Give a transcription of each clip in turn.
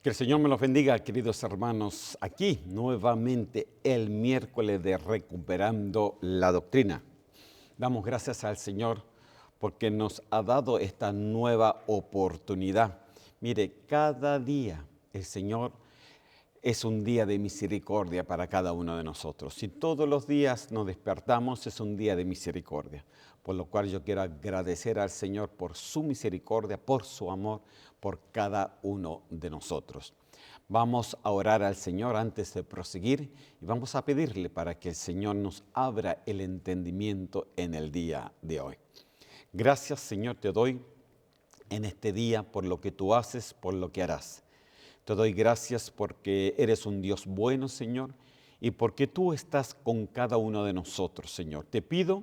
Que el Señor me los bendiga, queridos hermanos, aquí nuevamente el miércoles de Recuperando la Doctrina. Damos gracias al Señor porque nos ha dado esta nueva oportunidad. Mire, cada día el Señor es un día de misericordia para cada uno de nosotros. Si todos los días nos despertamos, es un día de misericordia. Por lo cual yo quiero agradecer al Señor por su misericordia, por su amor, por cada uno de nosotros. Vamos a orar al Señor antes de proseguir y vamos a pedirle para que el Señor nos abra el entendimiento en el día de hoy. Gracias, Señor, te doy en este día por lo que tú haces, por lo que harás. Te doy gracias porque eres un Dios bueno, Señor, y porque tú estás con cada uno de nosotros, Señor. Te pido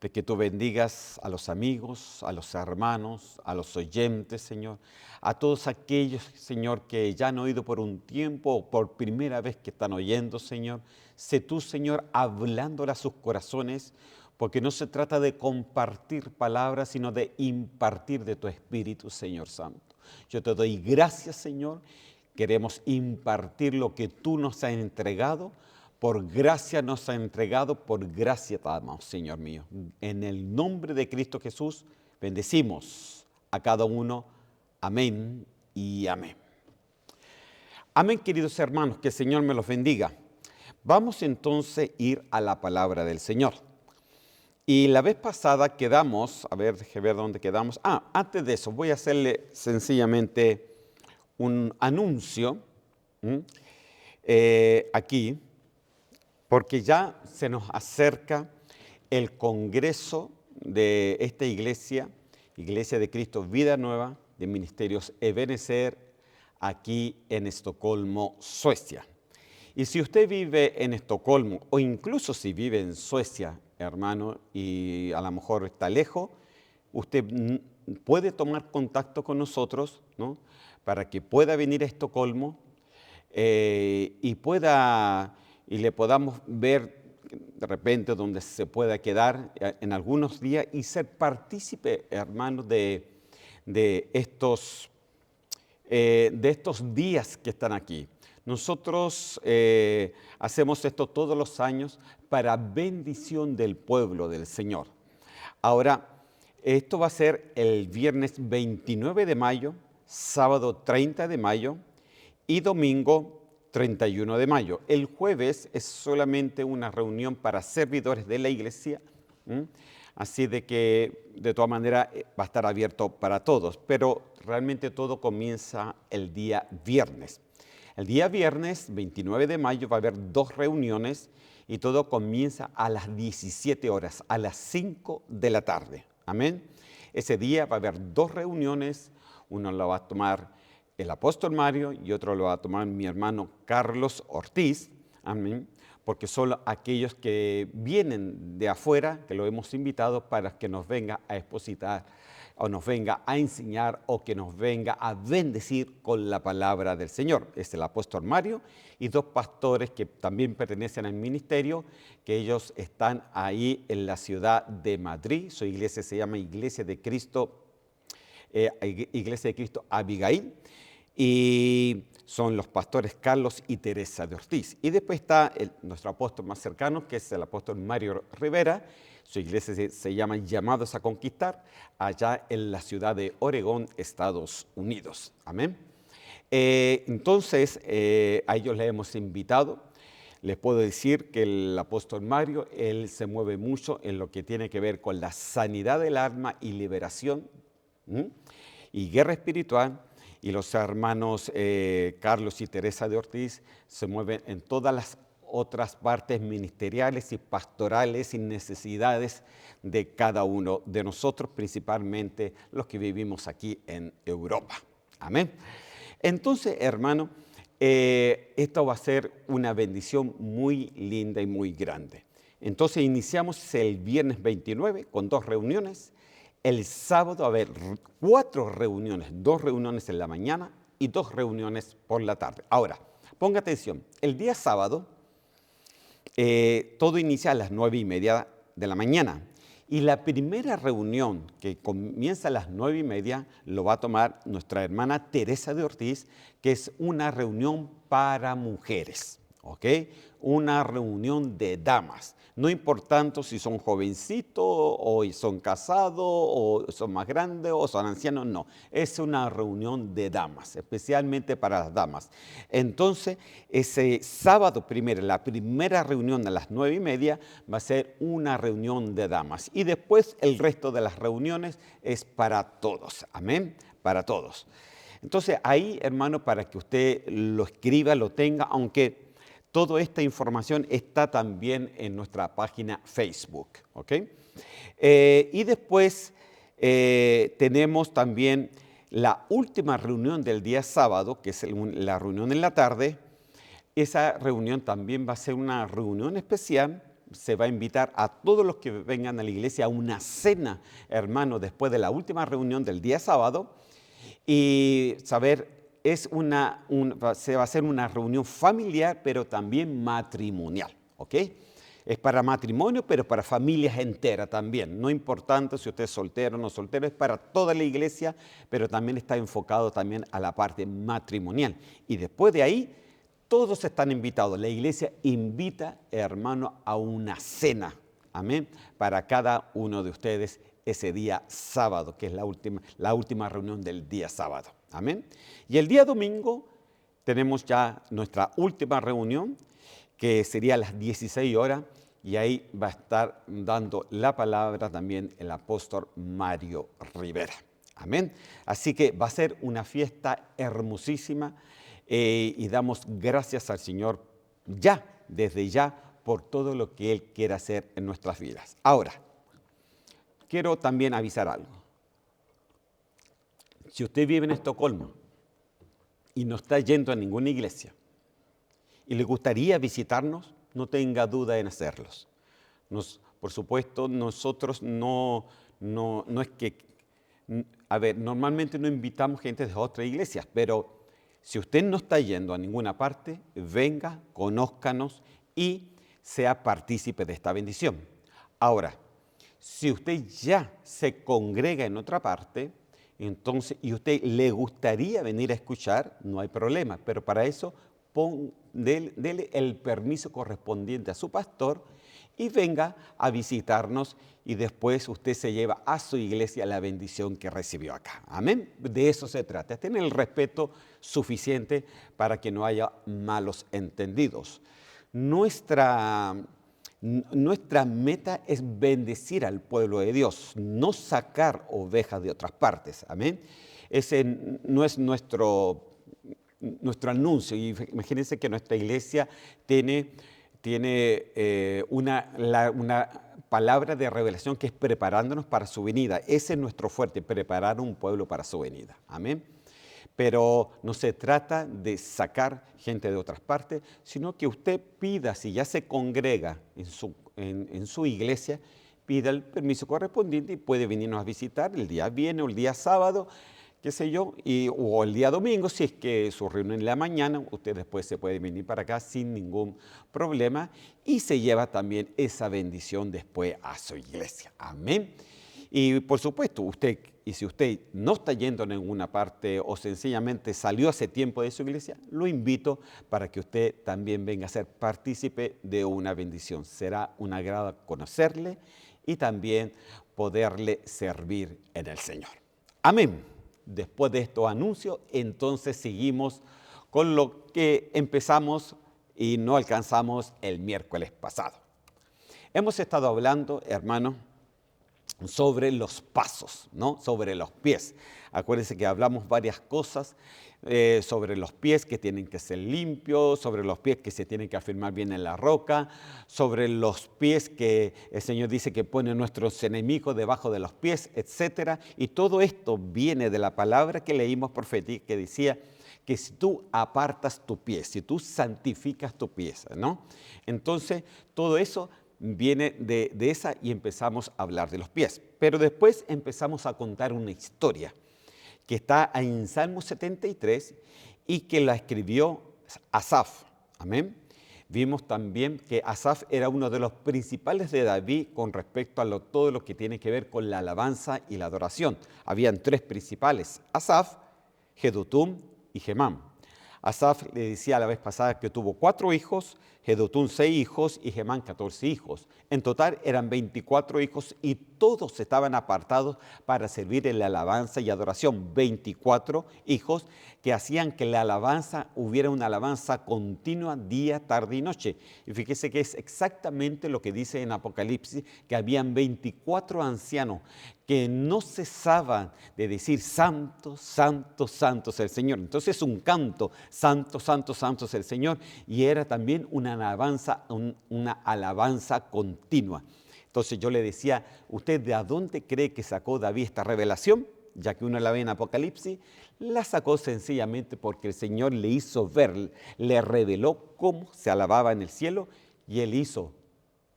de que tú bendigas a los amigos, a los hermanos, a los oyentes, Señor, a todos aquellos, Señor, que ya han oído por un tiempo o por primera vez que están oyendo, Señor. Sé tú, Señor, hablándole a sus corazones, porque no se trata de compartir palabras, sino de impartir de tu Espíritu, Señor Santo. Yo te doy gracias, Señor. Queremos impartir lo que tú nos has entregado. Por gracia nos ha entregado, por gracia te damos, Señor mío. En el nombre de Cristo Jesús, bendecimos a cada uno. Amén y amén. Amén, queridos hermanos, que el Señor me los bendiga. Vamos entonces a ir a la palabra del Señor. Y la vez pasada quedamos, a ver, déjeme ver dónde quedamos. Antes de eso, voy a hacerle sencillamente un anuncio aquí, porque ya se nos acerca el congreso de esta iglesia, Iglesia de Cristo Vida Nueva, de Ministerios Ebenezer, aquí en Estocolmo, Suecia. Y si usted vive en Estocolmo, o incluso si vive en Suecia, hermano, y a lo mejor está lejos, usted puede tomar contacto con nosotros, ¿no?, para que pueda venir a Estocolmo y le podamos ver de repente donde se pueda quedar en algunos días y ser partícipe, hermano, de estos días que están aquí. Nosotros hacemos esto todos los años para bendición del pueblo del Señor. Ahora, esto va a ser el viernes 29 de mayo, sábado 30 de mayo y domingo 31 de mayo. El jueves es solamente una reunión para servidores de la iglesia, así de que de todas maneras va a estar abierto para todos, pero realmente todo comienza el día viernes. El día viernes 29 de mayo va a haber 2 reuniones y todo comienza a las 17 horas, a las 5 de la tarde. Amén. Ese día va a haber 2 reuniones, uno lo va a tomar el apóstol Mario y otro lo va a tomar mi hermano Carlos Ortiz, amén, porque son aquellos que vienen de afuera, que lo hemos invitado para que nos venga a expositar, o nos venga a enseñar, o que nos venga a bendecir con la palabra del Señor. Es el apóstol Mario y 2 pastores que también pertenecen al ministerio, que ellos están ahí en la ciudad de Madrid. Su iglesia se llama Iglesia de Cristo Abigail, y son los pastores Carlos y Teresa de Ortiz. Y después está nuestro apóstol más cercano, que es el apóstol Mario Rivera. Su iglesia se llama Llamados a Conquistar, allá en la ciudad de Oregón, Estados Unidos. Amén. Entonces, a ellos les hemos invitado. Les puedo decir que el apóstol Mario, él se mueve mucho en lo que tiene que ver con la sanidad del alma y liberación y guerra espiritual. Y los hermanos Carlos y Teresa de Ortiz se mueven en todas las otras partes ministeriales y pastorales y necesidades de cada uno de nosotros, principalmente los que vivimos aquí en Europa. Amén. Entonces, hermano, esto va a ser una bendición muy linda y muy grande. Entonces iniciamos el viernes 29 con 2 reuniones. El sábado va a haber 4 reuniones, 2 reuniones en la mañana y 2 reuniones por la tarde. Ahora, ponga atención, el día sábado todo inicia a las 9:30 de la mañana Y la primera reunión, que comienza a las 9:30, lo va a tomar nuestra hermana Teresa de Ortiz, que es una reunión para mujeres, ¿ok? Una reunión de damas. No importando si son jovencitos o son casados o son más grandes o son ancianos, no. Es una reunión de damas, especialmente para las damas. Entonces, ese sábado primero, la primera reunión a las 9:30 va a ser una reunión de damas. Y después el resto de las reuniones es para todos. Amén. Para todos. Entonces, ahí, hermano, para que usted lo escriba, lo tenga, aunque toda esta información está también en nuestra página Facebook, ¿ok? Y después tenemos también la última reunión del día sábado, que es la reunión en la tarde. Esa reunión también va a ser una reunión especial. Se va a invitar a todos los que vengan a la iglesia a una cena, hermano, después de la última reunión del día sábado. Y saber, se va a hacer una reunión familiar, pero también matrimonial, ¿ok? Es para matrimonio, pero para familias enteras también. No importante si usted es soltero o no soltero, es para toda la iglesia, pero también está enfocado también a la parte matrimonial. Y después de ahí, todos están invitados. La iglesia invita, hermano, a una cena, amén, para cada uno de ustedes ese día sábado, que es la última reunión del día sábado. Amén. Y el día domingo tenemos ya nuestra última reunión, que sería a las 16 horas, y ahí va a estar dando la palabra también el apóstol Mario Rivera. Amén. Así que va a ser una fiesta hermosísima y damos gracias al Señor desde ya, por todo lo que Él quiere hacer en nuestras vidas. Ahora, quiero también avisar algo. Si usted vive en Estocolmo y no está yendo a ninguna iglesia y le gustaría visitarnos, no tenga duda en hacerlos. Por supuesto, nosotros no es que... A ver, normalmente no invitamos gente de otras iglesias, pero si usted no está yendo a ninguna parte, venga, conózcanos y sea partícipe de esta bendición. Ahora, si usted ya se congrega en otra parte, entonces, y usted le gustaría venir a escuchar, no hay problema, pero para eso dele el permiso correspondiente a su pastor y venga a visitarnos y después usted se lleva a su iglesia la bendición que recibió acá. Amén. De eso se trata, tener el respeto suficiente para que no haya malos entendidos. Nuestra meta es bendecir al pueblo de Dios, no sacar ovejas de otras partes. Amén. Ese no es nuestro anuncio. Y imagínense que nuestra iglesia tiene una palabra de revelación que es preparándonos para su venida. Ese es nuestro fuerte, preparar un pueblo para su venida. Amén. Pero no se trata de sacar gente de otras partes, sino que usted pida, si ya se congrega en su iglesia, pida el permiso correspondiente y puede venirnos a visitar el día viernes o el día sábado, qué sé yo, o el día domingo, si es que su reunión en la mañana, usted después se puede venir para acá sin ningún problema y se lleva también esa bendición después a su iglesia. Amén. Y por supuesto, si usted no está yendo a ninguna parte o sencillamente salió hace tiempo de su iglesia, lo invito para que usted también venga a ser partícipe de una bendición. Será un agrado conocerle y también poderle servir en el Señor. Amén. Después de estos anuncios, entonces seguimos con lo que empezamos y no alcanzamos el miércoles pasado. Hemos estado hablando, hermanos, sobre los pasos, ¿no? Sobre los pies. Acuérdense que hablamos varias cosas sobre los pies que tienen que ser limpios, sobre los pies que se tienen que afirmar bien en la roca, sobre los pies que el Señor dice que pone a nuestros enemigos debajo de los pies, etc. Y todo esto viene de la palabra que leímos profética que decía que si tú apartas tu pie, si tú santificas tu pie, ¿no? Entonces, todo eso viene de esa y empezamos a hablar de los pies. Pero después empezamos a contar una historia que está en Salmo 73 y que la escribió Asaf. Amén. Vimos también que Asaf era uno de los principales de David con respecto a todo lo que tiene que ver con la alabanza y la adoración. Habían tres principales: Asaf, Jedutum y Gemam. Asaf le decía la vez pasada que tuvo 4 hijos, Jedutum 6 hijos y Gemam 14 hijos. En total eran 24 hijos y todos estaban apartados para servir en la alabanza y adoración. 24 hijos que hacían que la alabanza hubiera una alabanza continua día, tarde y noche. Y fíjese que es exactamente lo que dice en Apocalipsis, que habían 24 ancianos que no cesaban de decir santo, santo, santo es el Señor. Entonces un canto, santo, santo, santo es el Señor, y era también una alabanza continua. Entonces yo le decía, ¿usted de dónde cree que sacó David esta revelación? Ya que uno la ve en Apocalipsis, la sacó sencillamente porque el Señor le hizo ver, le reveló cómo se alababa en el cielo, y él hizo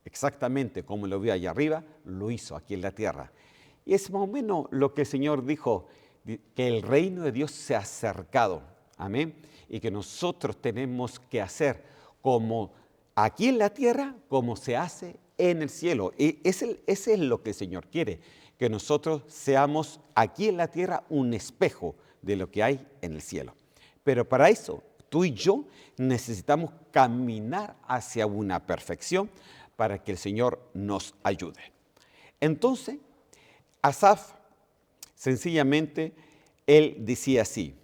exactamente como lo vio allá arriba, lo hizo aquí en la tierra. Y es más o menos lo que el Señor dijo, que el reino de Dios se ha acercado, amén, y que nosotros tenemos que hacer como aquí en la tierra, como se hace en el cielo. Y ese es lo que el Señor quiere, que nosotros seamos aquí en la tierra un espejo de lo que hay en el cielo. Pero para eso, tú y yo necesitamos caminar hacia una perfección para que el Señor nos ayude. Entonces, Asaf, sencillamente, él decía así: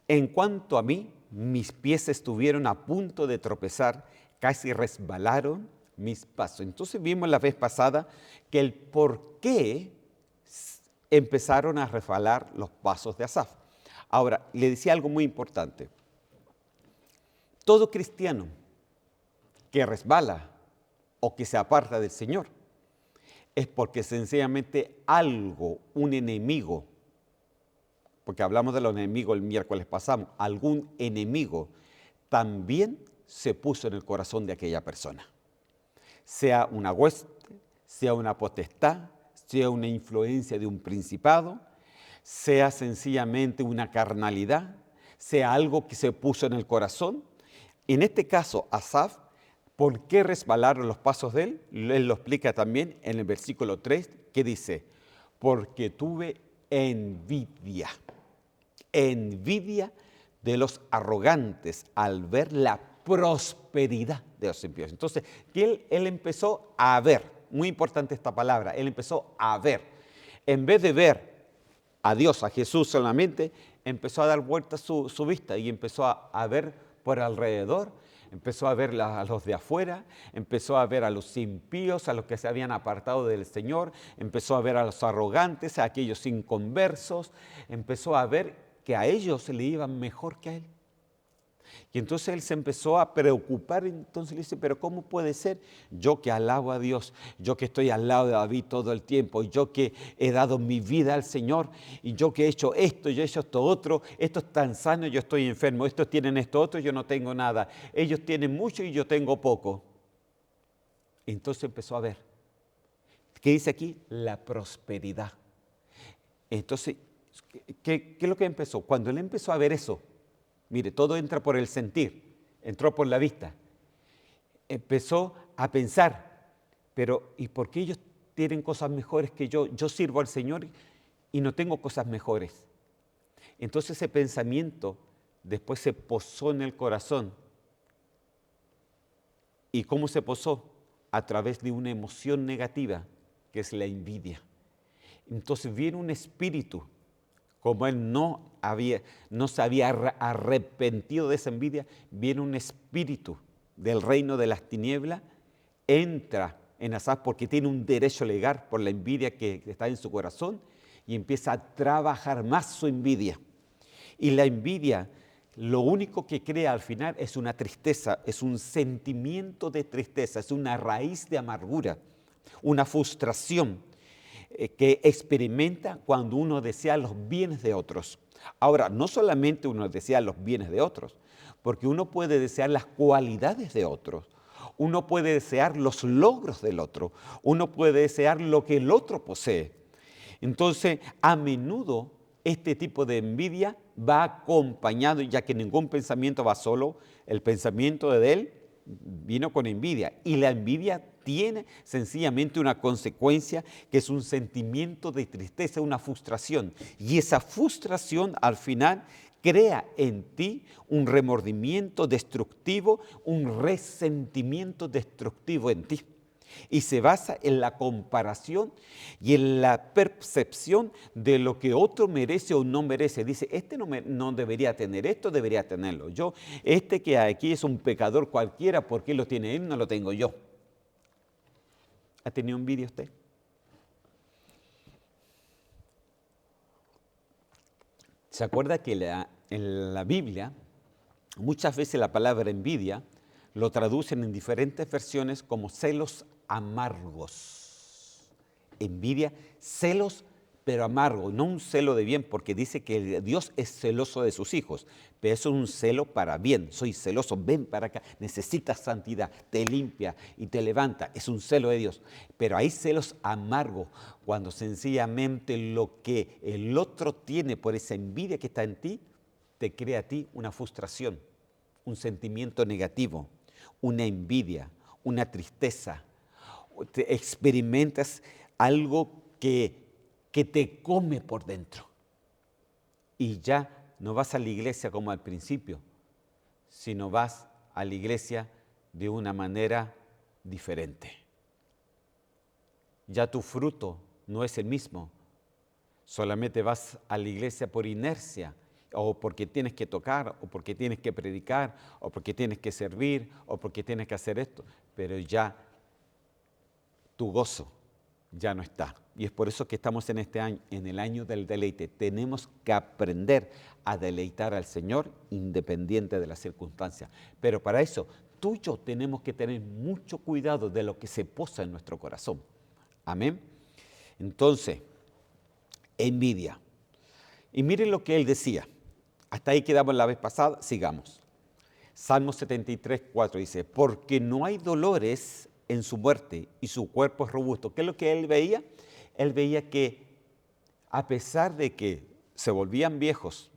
en cuanto a mí, mis pies estuvieron a punto de tropezar, casi resbalaron mis pasos. Entonces vimos la vez pasada que el por qué empezaron a resbalar los pasos de Asaf. Ahora, le decía algo muy importante. Todo cristiano que resbala o que se aparta del Señor es porque sencillamente algo, un enemigo, porque hablamos de los enemigos el miércoles pasado, algún enemigo también se puso en el corazón de aquella persona. Sea una hueste, sea una potestad, sea una influencia de un principado, sea sencillamente una carnalidad, sea algo que se puso en el corazón. En este caso, Asaf, ¿por qué resbalaron los pasos de él? Él lo explica también en el versículo 3, que dice: porque tuve envidia de los arrogantes al ver la prosperidad de los impíos. Entonces, él empezó a ver, muy importante esta palabra, él empezó a ver. En vez de ver a Dios, a Jesús solamente, empezó a dar vuelta su vista y empezó a ver por alrededor. Empezó a ver a los de afuera, empezó a ver a los impíos, a los que se habían apartado del Señor, empezó a ver a los arrogantes, a aquellos inconversos, empezó a ver que a ellos se le iba mejor que a él. Y entonces él se empezó a preocupar, entonces le dice: pero ¿cómo puede ser? Yo que alabo a Dios, yo que estoy al lado de David todo el tiempo, y yo que he dado mi vida al Señor, y yo que he hecho esto, yo he hecho esto otro, estos están sanos, yo estoy enfermo, estos tienen esto otro, yo no tengo nada, ellos tienen mucho y yo tengo poco. Entonces empezó a ver, ¿qué dice aquí? La prosperidad. Entonces, ¿qué es lo que empezó? Cuando él empezó a ver eso, mire, todo entra por el sentir, entró por la vista. Empezó a pensar, pero ¿y por qué ellos tienen cosas mejores que yo? Yo sirvo al Señor y no tengo cosas mejores. Entonces ese pensamiento después se posó en el corazón. ¿Y cómo se posó? A través de una emoción negativa, que es la envidia. Entonces viene un espíritu. Como él no se había arrepentido de esa envidia, viene un espíritu del reino de las tinieblas, entra en Asaf porque tiene un derecho legal por la envidia que está en su corazón, y empieza a trabajar más su envidia. Y la envidia, lo único que crea al final es una tristeza, es un sentimiento de tristeza, es una raíz de amargura, una frustración que experimenta cuando uno desea los bienes de otros. Ahora, no solamente uno desea los bienes de otros, porque uno puede desear las cualidades de otros, uno puede desear los logros del otro, uno puede desear lo que el otro posee. Entonces, a menudo este tipo de envidia va acompañado, ya que ningún pensamiento va solo, el pensamiento de él vino con envidia. Y la envidia tiene sencillamente una consecuencia que es un sentimiento de tristeza, una frustración. Y esa frustración al final crea en ti un remordimiento destructivo, un resentimiento destructivo en ti. Y se basa en la comparación y en la percepción de lo que otro merece o no merece. Dice, este no debería tener esto, debería tenerlo yo. Este que aquí es un pecador cualquiera, ¿por qué lo tiene él? No lo tengo yo. ¿Ha tenido envidia usted? ¿Se acuerda que en la Biblia muchas veces la palabra envidia lo traducen en diferentes versiones como celos amargos? Envidia, celos, pero amargo, no un celo de bien, porque dice que Dios es celoso de sus hijos, pero eso es un celo para bien. Soy celoso, ven para acá, necesitas santidad, te limpia y te levanta, es un celo de Dios. Pero hay celos amargos, cuando sencillamente lo que el otro tiene por esa envidia que está en ti, te crea a ti una frustración, un sentimiento negativo, una envidia, una tristeza. Te experimentas algo que te come por dentro. Y ya no vas a la iglesia como al principio, sino vas a la iglesia de una manera diferente. Ya tu fruto no es el mismo. Solamente vas a la iglesia por inercia, o porque tienes que tocar, o porque tienes que predicar, o porque tienes que servir, o porque tienes que hacer esto, pero ya tu gozo ya no está. Y es por eso que estamos en este año, en el año del deleite. Tenemos que aprender a deleitar al Señor independiente de las circunstancias. Pero para eso, tú y yo tenemos que tener mucho cuidado de lo que se posa en nuestro corazón. Amén. Entonces, envidia. Y miren lo que él decía. Hasta ahí quedamos la vez pasada, sigamos. Salmo 73, 4 dice, porque no hay dolores en su muerte y su cuerpo es robusto. ¿Qué es lo que él veía? Él veía que a pesar de que se volvían viejos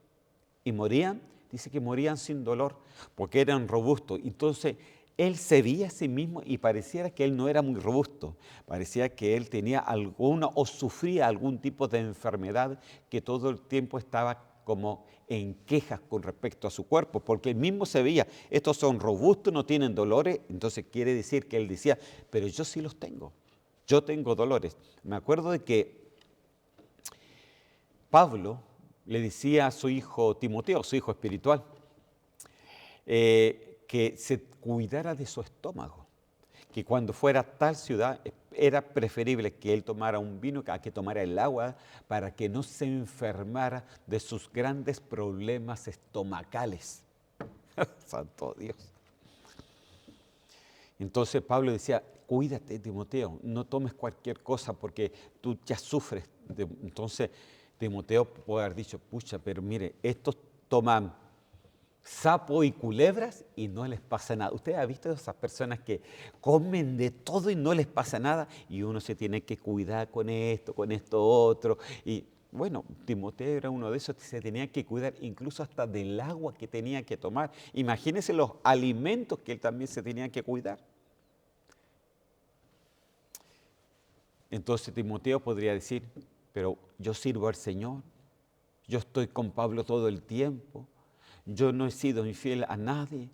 y morían, dice que morían sin dolor porque eran robustos. Entonces él se veía a sí mismo y pareciera que él no era muy robusto, parecía que él tenía alguna o sufría algún tipo de enfermedad que todo el tiempo estaba como en quejas con respecto a su cuerpo, porque él mismo se veía, estos son robustos, no tienen dolores, entonces quiere decir que él decía, pero yo sí los tengo, yo tengo dolores. Me acuerdo de que Pablo le decía a su hijo Timoteo, su hijo espiritual, que se cuidara de su estómago, que cuando fuera a tal ciudad era preferible que él tomara un vino a que tomara el agua para que no se enfermara de sus grandes problemas estomacales. Santo Dios. Entonces Pablo decía, cuídate, Timoteo, no tomes cualquier cosa porque tú ya sufres. Entonces Timoteo puede haber dicho, pucha, pero mire, estos toman sapo y culebras y no les pasa nada. ¿Usted ha visto esas personas que comen de todo y no les pasa nada? Y uno se tiene que cuidar con esto otro. Y bueno, Timoteo era uno de esos que se tenía que cuidar incluso hasta del agua que tenía que tomar. Imagínense los alimentos que él también se tenía que cuidar. Entonces Timoteo podría decir, pero yo sirvo al Señor, yo estoy con Pablo todo el tiempo, yo no he sido infiel a nadie,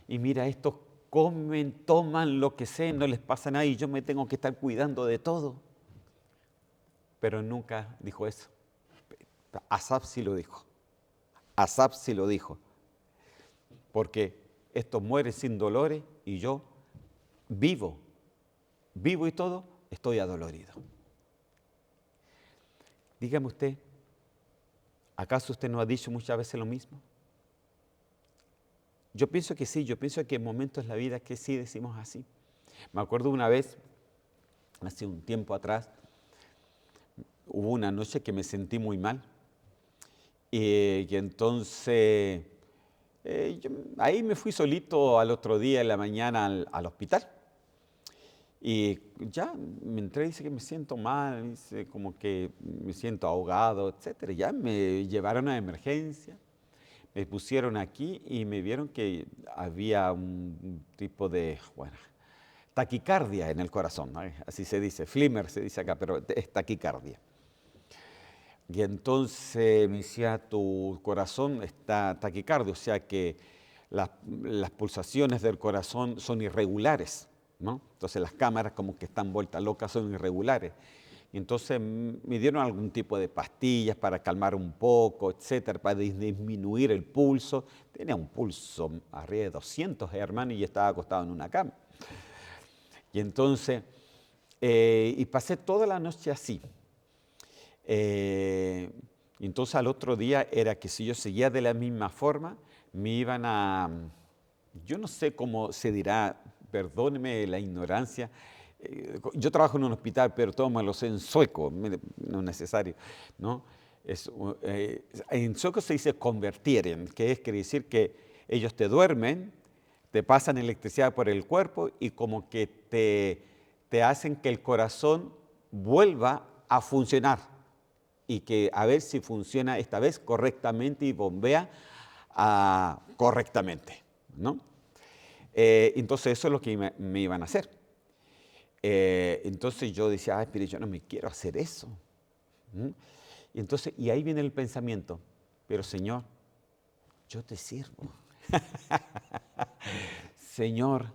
y mira, estos comen, toman lo que sea, no les pasa nada, y yo me tengo que estar cuidando de todo. Pero nunca dijo eso. Asaf sí lo dijo. Asaf sí lo dijo. Porque estos mueren sin dolores y yo vivo y todo, estoy adolorido. Dígame usted, ¿acaso usted no ha dicho muchas veces lo mismo? Yo pienso que sí, yo pienso que en momentos en la vida que sí decimos así. Me acuerdo una vez, hace un tiempo atrás, hubo una noche que me sentí muy mal y entonces ahí me fui solito al otro día en la mañana al hospital. Y ya me entré y dice que me siento mal, dice como que me siento ahogado, etcétera. Ya me llevaron a emergencia. me pusieron aquí y me vieron que había un tipo de, taquicardia en el corazón, ¿no? Así se dice, flimmer se dice acá, pero es taquicardia. Y entonces me decía, tu corazón está taquicardio, o sea que las pulsaciones del corazón son irregulares, ¿no? Entonces las cámaras como que están vueltas locas, son irregulares. Y entonces me dieron algún tipo de pastillas para calmar un poco, etcétera, para disminuir el pulso. Tenía un pulso arriba de 200, hermano, y estaba acostado en una cama. Y entonces, y pasé toda la noche así. Y entonces al otro día era que si yo seguía de la misma forma, me iban a, yo no sé cómo se dirá, perdóneme la ignorancia, yo trabajo en un hospital, pero todo me lo sé en sueco, no es necesario, ¿no? En sueco se dice convertieren, que quiere decir que ellos te duermen, te pasan electricidad por el cuerpo y como que te hacen que el corazón vuelva a funcionar y que a ver si funciona esta vez correctamente y bombea correctamente, ¿no? Entonces eso es lo que me iban a hacer. Entonces yo decía, ay, pero yo no me quiero hacer eso. Y entonces, y ahí viene el pensamiento, pero Señor, yo te sirvo. Señor,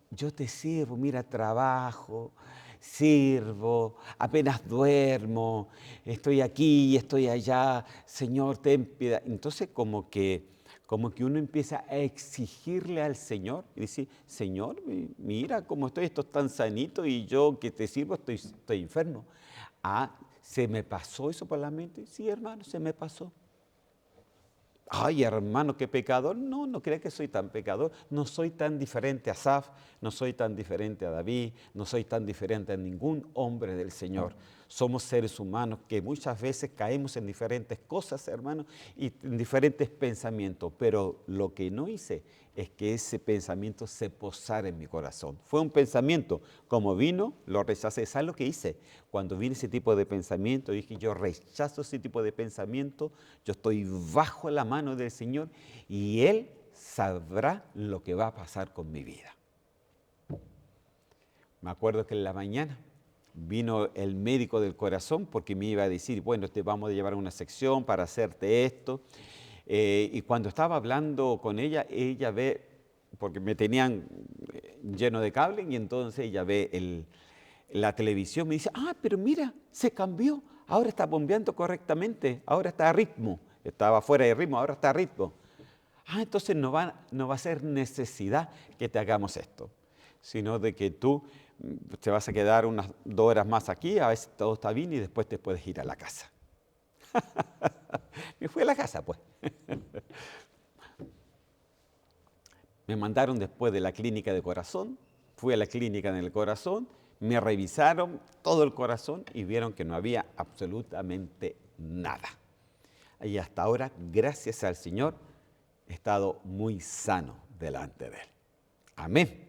yo te sirvo, mira, trabajo, sirvo, apenas duermo, estoy aquí, estoy allá, Señor, ten piedad. Entonces como que uno empieza a exigirle al Señor y dice, Señor, mira cómo estoy, esto es tan sanito y yo que te sirvo estoy enfermo. Ah, ¿se me pasó eso por la mente? Sí, hermano, se me pasó. Ay, hermano, qué pecador. No, no crea que soy tan pecador. No soy tan diferente a Asaf, no soy tan diferente a David, no soy tan diferente a ningún hombre del Señor. Somos seres humanos que muchas veces caemos en diferentes cosas, hermano, y en diferentes pensamientos. Pero lo que no hice es que ese pensamiento se posara en mi corazón. Fue un pensamiento, como vino, lo rechacé. ¿Sabes lo que hice? Cuando vino ese tipo de pensamiento, dije, yo rechazo ese tipo de pensamiento, yo estoy bajo la mano del Señor y Él sabrá lo que va a pasar con mi vida. Me acuerdo que en la mañana vino el médico del corazón porque me iba a decir, bueno, te vamos a llevar a una sección para hacerte esto. Y cuando estaba hablando con ella ve, porque me tenían lleno de cable, y entonces ella ve la televisión, me dice, pero mira, se cambió, ahora está bombeando correctamente, ahora está a ritmo, estaba fuera de ritmo, ahora está a ritmo. Entonces no va a ser necesidad que te hagamos esto, sino de que tú te vas a quedar unas 2 horas más aquí, a ver si todo está bien y después te puedes ir a la casa. Me fui a la casa, pues. Me mandaron después de la clínica de corazón, fui a la clínica del corazón, me revisaron todo el corazón y vieron que no había absolutamente nada. Y hasta ahora, gracias al Señor, he estado muy sano delante de Él. Amén.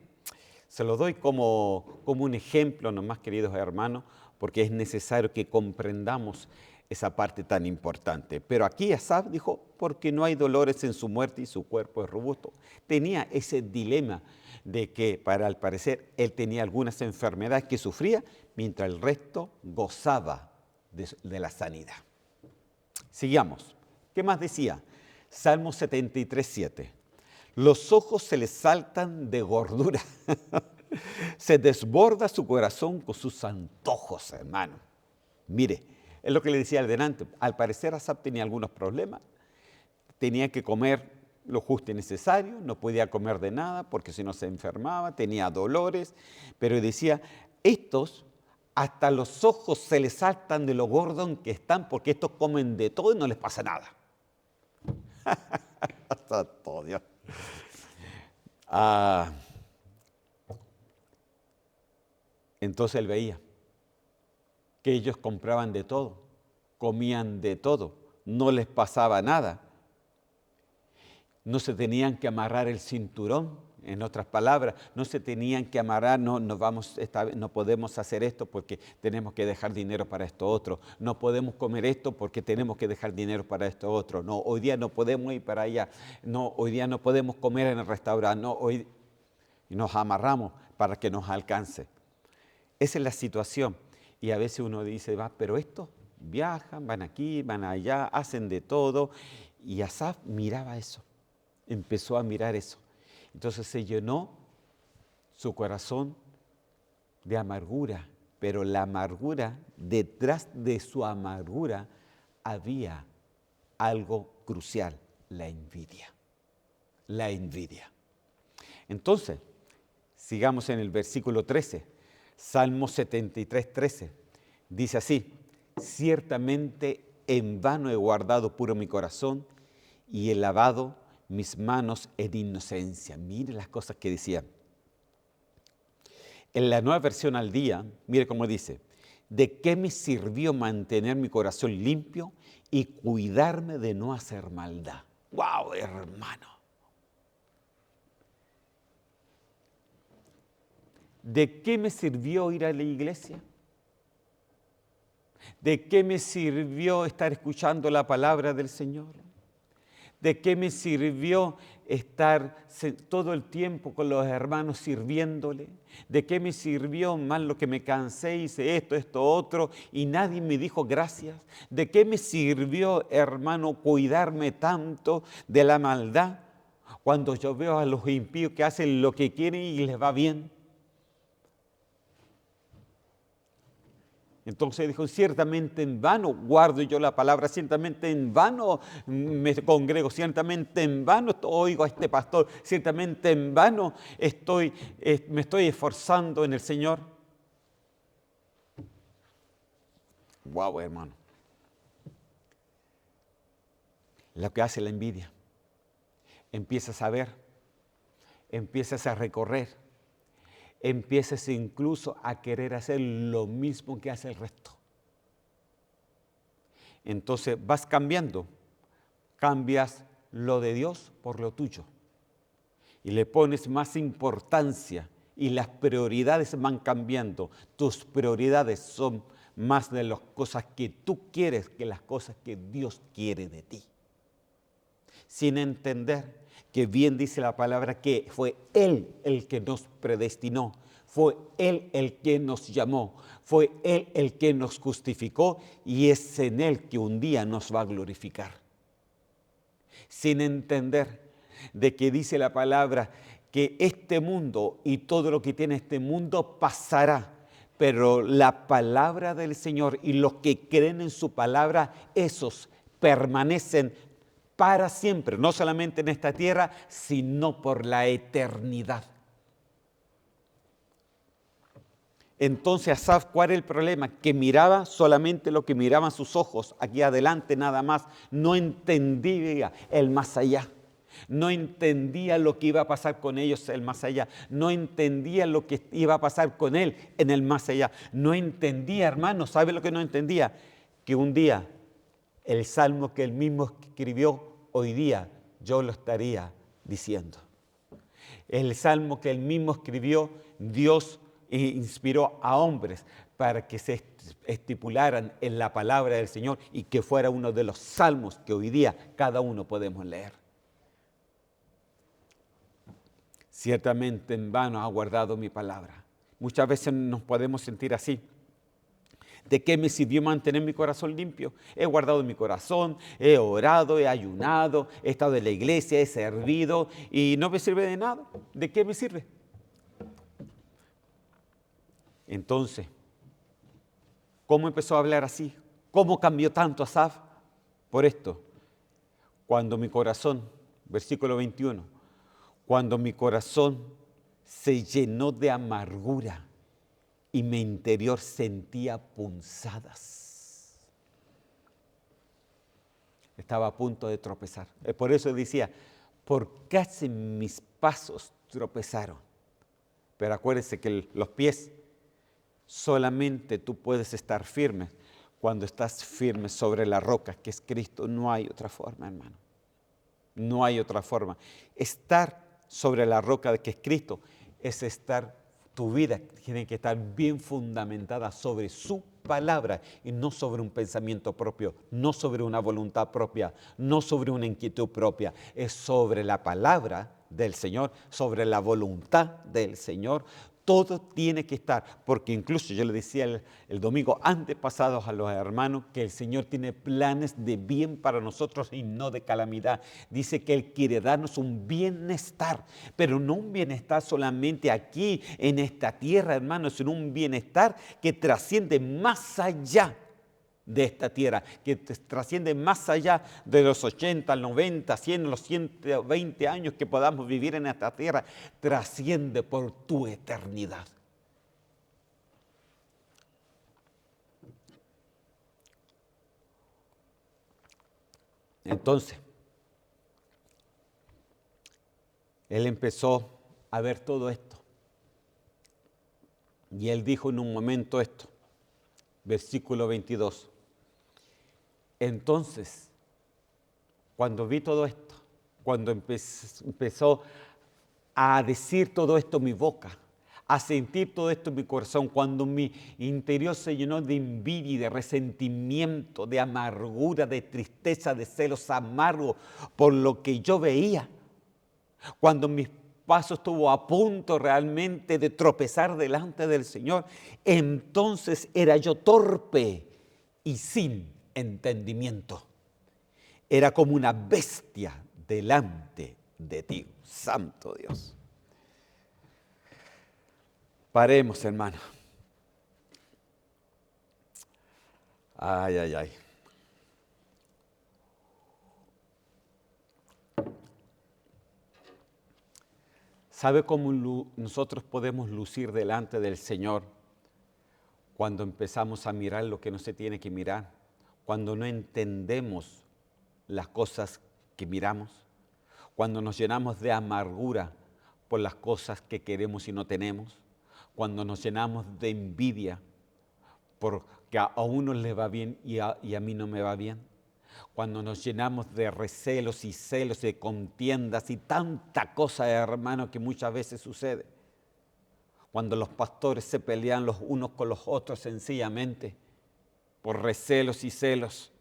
Se lo doy como un ejemplo nomás, queridos hermanos, porque es necesario que comprendamos esa parte tan importante. Pero aquí Asaf dijo, porque no hay dolores en su muerte y su cuerpo es robusto. Tenía ese dilema de que, al parecer, él tenía algunas enfermedades que sufría, mientras el resto gozaba de la sanidad. Sigamos. ¿Qué más decía? Salmo 73:7. Los ojos se les saltan de gordura. Se desborda su corazón con sus antojos, hermano. Mire, es lo que le decía al delante. Al parecer Asaf tenía algunos problemas. Tenía que comer lo justo y necesario. No podía comer de nada porque si no se enfermaba. Tenía dolores. Pero decía, estos hasta los ojos se les saltan de lo gordos que están porque estos comen de todo y no les pasa nada. Santo Dios. Entonces él veía que ellos compraban de todo, comían de todo, no les pasaba nada. No se tenían que amarrar el cinturón, En otras palabras, no se tenían que amarrar, no podemos hacer esto porque tenemos que dejar dinero para esto otro. No podemos comer esto porque tenemos que dejar dinero para esto otro. No, hoy día no podemos ir para allá. No, hoy día no podemos comer en el restaurante. No, hoy y nos amarramos para que nos alcance. Esa es la situación. Y a veces uno dice, pero estos viajan, van aquí, van allá, hacen de todo. Y Asaf miraba eso, empezó a mirar eso. Entonces se llenó su corazón de amargura, pero la amargura, detrás de su amargura había algo crucial, la envidia. La envidia. Entonces, sigamos en el versículo 13, Salmo 73, 13. Dice así, ciertamente en vano he guardado puro mi corazón y he lavado mis manos en inocencia. Mire las cosas que decía. En la Nueva Versión al Día, mire cómo dice, ¿de qué me sirvió mantener mi corazón limpio y cuidarme de no hacer maldad? ¡Wow, hermano! ¿De qué me sirvió ir a la iglesia? ¿De qué me sirvió estar escuchando la palabra del Señor? ¿De qué me sirvió estar todo el tiempo con los hermanos sirviéndole? ¿De qué me sirvió más lo que me cansé, hice esto, otro y nadie me dijo gracias? ¿De qué me sirvió, hermano, cuidarme tanto de la maldad cuando yo veo a los impíos que hacen lo que quieren y les va bien? Entonces dijo, ciertamente en vano guardo yo la palabra, ciertamente en vano me congrego, ciertamente en vano oigo a este pastor, ciertamente en vano me estoy esforzando en el Señor. Wow, hermano. Lo que hace la envidia. Empiezas a ver, empiezas a recorrer, empiezas incluso a querer hacer lo mismo que hace el resto. Entonces vas cambiando, cambias lo de Dios por lo tuyo y le pones más importancia y las prioridades van cambiando. Tus prioridades son más de las cosas que tú quieres que las cosas que Dios quiere de ti. Sin entender que bien dice la palabra que fue Él el que nos predestinó, fue Él el que nos llamó, fue Él el que nos justificó y es en Él que un día nos va a glorificar. Sin entender de que dice la palabra que este mundo y todo lo que tiene este mundo pasará, pero la palabra del Señor y los que creen en su palabra, esos permanecen para siempre, no solamente en esta tierra, sino por la eternidad. Entonces Asaf, ¿cuál era el problema? Que miraba solamente lo que miraban sus ojos, aquí adelante nada más, no entendía el más allá. No entendía lo que iba a pasar con ellos el más allá. No entendía lo que iba a pasar con él en el más allá. No entendía, hermano, ¿sabe lo que no entendía? Que un día el salmo que él mismo escribió, hoy día yo lo estaría diciendo. El salmo que él mismo escribió, Dios inspiró a hombres para que se estipularan en la palabra del Señor y que fuera uno de los salmos que hoy día cada uno podemos leer. Ciertamente en vano ha guardado mi palabra. Muchas veces nos podemos sentir así. ¿De qué me sirvió mantener mi corazón limpio? He guardado mi corazón, he orado, he ayunado, he estado en la iglesia, he servido y no me sirve de nada. ¿De qué me sirve? Entonces, ¿cómo empezó a hablar así? ¿Cómo cambió tanto Asaf? Por esto, cuando mi corazón, versículo 21, cuando mi corazón se llenó de amargura y mi interior sentía punzadas. Estaba a punto de tropezar. Por eso decía, por casi mis pasos tropezaron. Pero acuérdense que los pies, solamente tú puedes estar firme cuando estás firme sobre la roca, que es Cristo. No hay otra forma, hermano. No hay otra forma. Estar sobre la roca que es Cristo, es tu vida tiene que estar bien fundamentada sobre su palabra y no sobre un pensamiento propio, no sobre una voluntad propia, no sobre una inquietud propia. Es sobre la palabra del Señor, sobre la voluntad del Señor. Todo tiene que estar, porque incluso yo le decía el domingo antepasado a los hermanos que el Señor tiene planes de bien para nosotros y no de calamidad. Dice que Él quiere darnos un bienestar, pero no un bienestar solamente aquí en esta tierra, hermanos, sino un bienestar que trasciende más allá de esta tierra, que trasciende más allá de los 80, 90, 100, los 120 años que podamos vivir en esta tierra, trasciende por tu eternidad. Entonces, él empezó a ver todo esto. Y él dijo en un momento esto, versículo 22. Entonces, cuando vi todo esto, cuando empezó a decir todo esto mi boca, a sentir todo esto en mi corazón, cuando mi interior se llenó de envidia y de resentimiento, de amargura, de tristeza, de celos amargos por lo que yo veía, cuando mis pasos estuvo a punto realmente de tropezar delante del Señor, entonces era yo torpe y sin entendimiento. Era como una bestia delante de ti, santo Dios. Paremos, hermano. Ay, ay, ay. ¿Sabe cómo nosotros podemos lucir delante del Señor cuando empezamos a mirar lo que no se tiene que mirar? Cuando no entendemos las cosas que miramos, cuando nos llenamos de amargura por las cosas que queremos y no tenemos, cuando nos llenamos de envidia porque a uno le va bien y a mí no me va bien, cuando nos llenamos de recelos y celos, de contiendas y tanta cosa, hermano, que muchas veces sucede. Cuando los pastores se pelean los unos con los otros sencillamente por recelos y celos,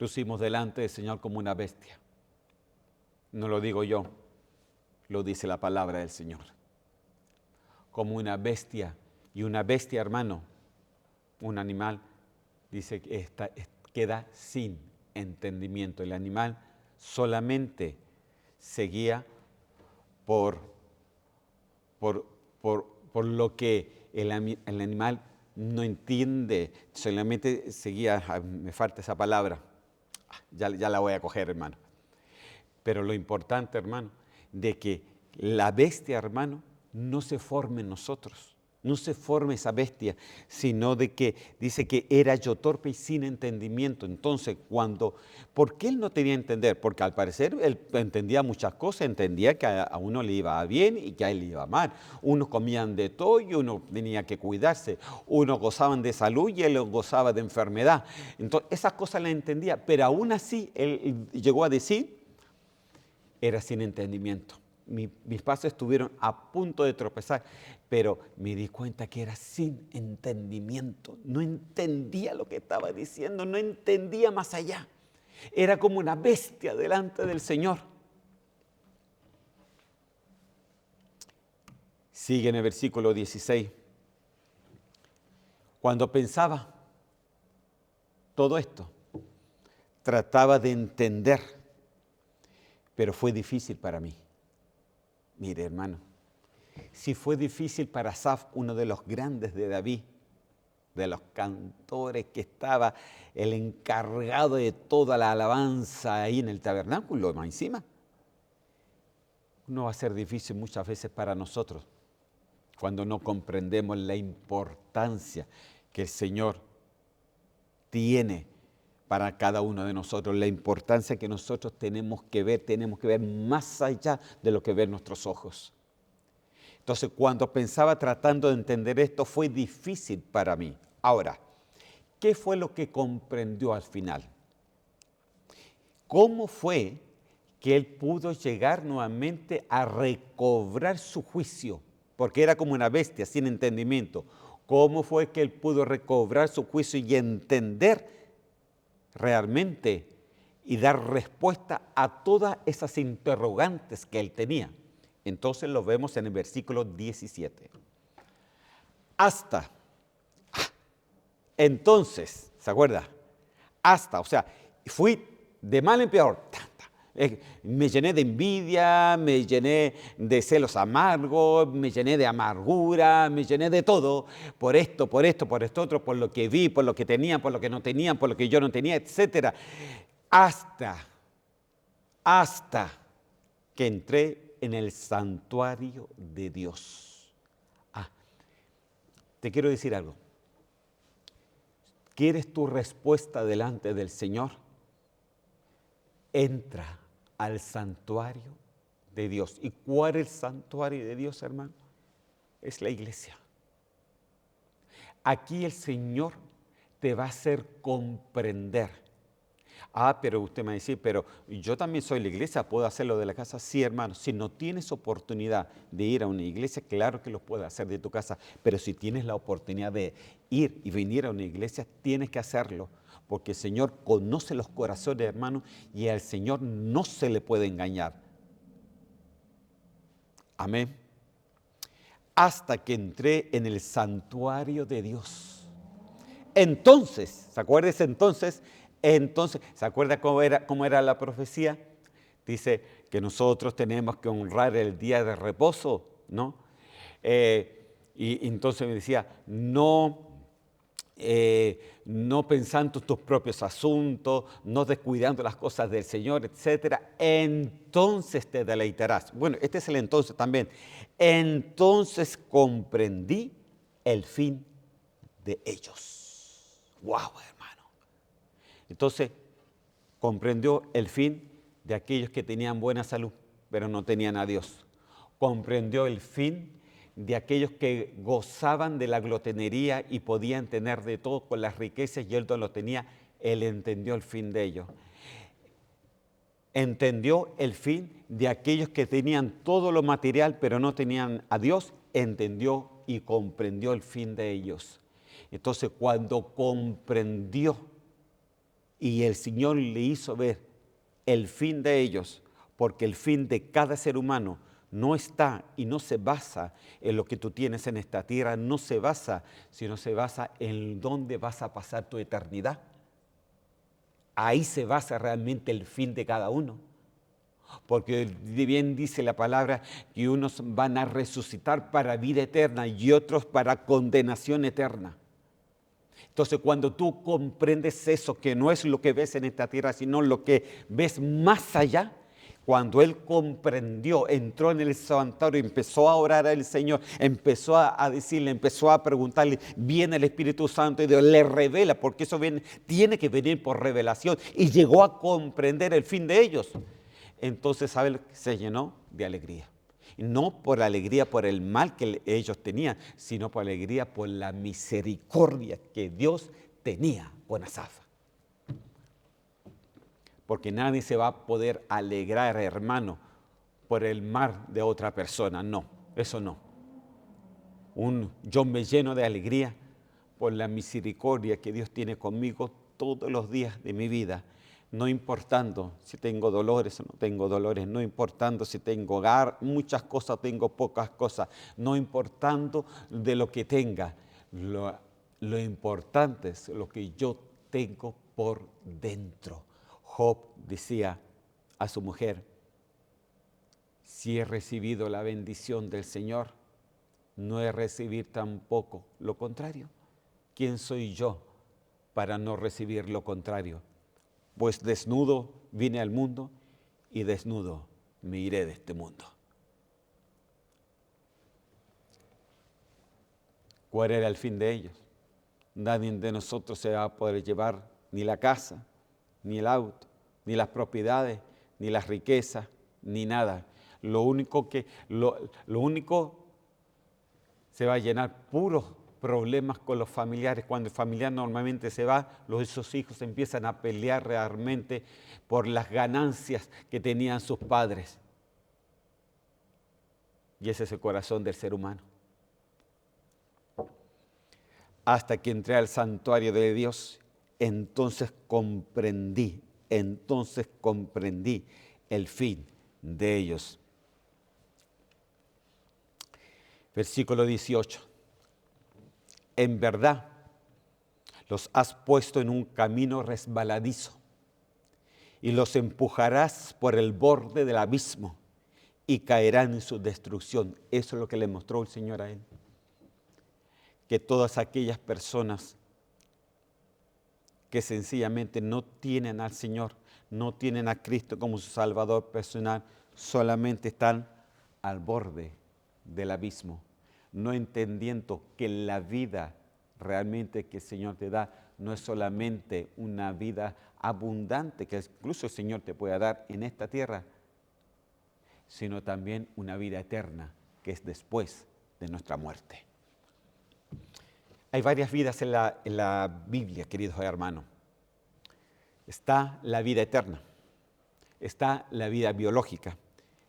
lucimos delante del Señor como una bestia. No lo digo yo, lo dice la palabra del Señor. Como una bestia, y una bestia, hermano, un animal, dice que queda sin entendimiento. El animal solamente se guía por lo que el animal no entiende, solamente se guía, me falta esa palabra, ya la voy a coger, hermano. Pero lo importante, hermano, de que la bestia, hermano, no se forme en nosotros. No se forme esa bestia, sino de que dice que era yo torpe y sin entendimiento. Entonces, ¿por qué él no tenía entender? Porque al parecer él entendía muchas cosas, entendía que a uno le iba bien y que a él le iba mal. Unos comían de todo y uno tenía que cuidarse. Unos gozaban de salud y él gozaba de enfermedad. Entonces, esas cosas las entendía, pero aún así él llegó a decir, era sin entendimiento. Mis pasos estuvieron a punto de tropezar, pero me di cuenta que era sin entendimiento. No entendía lo que estaba diciendo, no entendía más allá. Era como una bestia delante del Señor. Sigue en el versículo 16. Cuando pensaba todo esto, trataba de entender, pero fue difícil para mí. Mire, hermano, si fue difícil para Asaf, uno de los grandes de David, de los cantores que estaba el encargado de toda la alabanza ahí en el tabernáculo, más encima, no va a ser difícil muchas veces para nosotros cuando no comprendemos la importancia que el Señor tiene para cada uno de nosotros, la importancia que nosotros tenemos que ver más allá de lo que ven nuestros ojos. Entonces, cuando pensaba tratando de entender esto, fue difícil para mí. Ahora, ¿qué fue lo que comprendió al final? ¿Cómo fue que él pudo llegar nuevamente a recobrar su juicio, porque era como una bestia sin entendimiento. ¿Cómo fue que él pudo recobrar su juicio y entender realmente y dar respuesta a todas esas interrogantes que él tenía? Entonces lo vemos en el versículo 17. Hasta, entonces, ¿se acuerda? Hasta, o sea, fui de mal en peor. Me llené de envidia, me llené de celos amargos, me llené de amargura, me llené de todo, por esto, por esto otro, por lo que vi, por lo que tenían, por lo que no tenían, por lo que yo no tenía, etc. Hasta que entré en el santuario de Dios. Te quiero decir algo. ¿Quieres tu respuesta delante del Señor? Entra al santuario de Dios. ¿Y cuál es el santuario de Dios, hermano? Es la iglesia. Aquí el Señor te va a hacer comprender. Pero usted me va a decir, pero yo también soy la iglesia, ¿puedo hacerlo de la casa? Sí, hermano, si no tienes oportunidad de ir a una iglesia, claro que lo puedes hacer de tu casa, pero si tienes la oportunidad de ir y venir a una iglesia, tienes que hacerlo, porque el Señor conoce los corazones, hermano, y al Señor no se le puede engañar. Amén. Hasta que entré en el santuario de Dios. Entonces, ¿se acuerda ese entonces? Entonces, ¿se acuerda cómo era la profecía? Dice que nosotros tenemos que honrar el día de reposo, ¿no? Y entonces me decía, no pensando en tus propios asuntos, no descuidando las cosas del Señor, etc. Entonces te deleitarás. Bueno, este es el entonces también. Entonces comprendí el fin de ellos. ¡Wow, hermano! Entonces, comprendió el fin de aquellos que tenían buena salud, pero no tenían a Dios. Comprendió el fin de aquellos que gozaban de la glotonería y podían tener de todo con las riquezas y él no lo tenía. Él entendió el fin de ellos. Entendió el fin de aquellos que tenían todo lo material, pero no tenían a Dios. Entendió y comprendió el fin de ellos. Entonces, cuando comprendió y el Señor le hizo ver el fin de ellos, porque el fin de cada ser humano no está y no se basa en lo que tú tienes en esta tierra, no se basa, sino se basa en dónde vas a pasar tu eternidad. Ahí se basa realmente el fin de cada uno. Porque bien dice la palabra que unos van a resucitar para vida eterna y otros para condenación eterna. Entonces, cuando tú comprendes eso, que no es lo que ves en esta tierra, sino lo que ves más allá, cuando él comprendió, entró en el santuario, empezó a orar al Señor, empezó a decirle, empezó a preguntarle, viene el Espíritu Santo y Dios le revela, porque eso tiene que venir por revelación, y llegó a comprender el fin de ellos. Entonces, ¿sabe? Se llenó de alegría. No por alegría por el mal que ellos tenían, sino por alegría por la misericordia que Dios tenía con Asaf. Porque nadie se va a poder alegrar, hermano, por el mal de otra persona. No, eso no. Yo me lleno de alegría por la misericordia que Dios tiene conmigo todos los días de mi vida. No importando si tengo dolores o no tengo dolores, no importando si tengo muchas cosas o tengo pocas cosas, no importando de lo que tenga. Lo importante es lo que yo tengo por dentro. Job decía a su mujer, si he recibido la bendición del Señor, no he recibido tampoco lo contrario. ¿Quién soy yo para no recibir lo contrario? Pues desnudo vine al mundo y desnudo me iré de este mundo. ¿Cuál era el fin de ellos? Nadie de nosotros se va a poder llevar ni la casa, ni el auto, ni las propiedades, ni las riquezas, ni nada. Lo único se va a llenar puros problemas con los familiares. Cuando el familiar normalmente se va, esos hijos empiezan a pelear realmente por las ganancias que tenían sus padres. Y ese es el corazón del ser humano. Hasta que entré al santuario de Dios, entonces comprendí el fin de ellos. Versículo 18. En verdad, los has puesto en un camino resbaladizo y los empujarás por el borde del abismo y caerán en su destrucción. Eso es lo que le mostró el Señor a él. Que todas aquellas personas que sencillamente no tienen al Señor, no tienen a Cristo como su Salvador personal, solamente están al borde del abismo, no entendiendo que la vida realmente que el Señor te da no es solamente una vida abundante, que incluso el Señor te puede dar en esta tierra, sino también una vida eterna, que es después de nuestra muerte. Hay varias vidas en la Biblia, queridos hermanos. Está la vida eterna, está la vida biológica,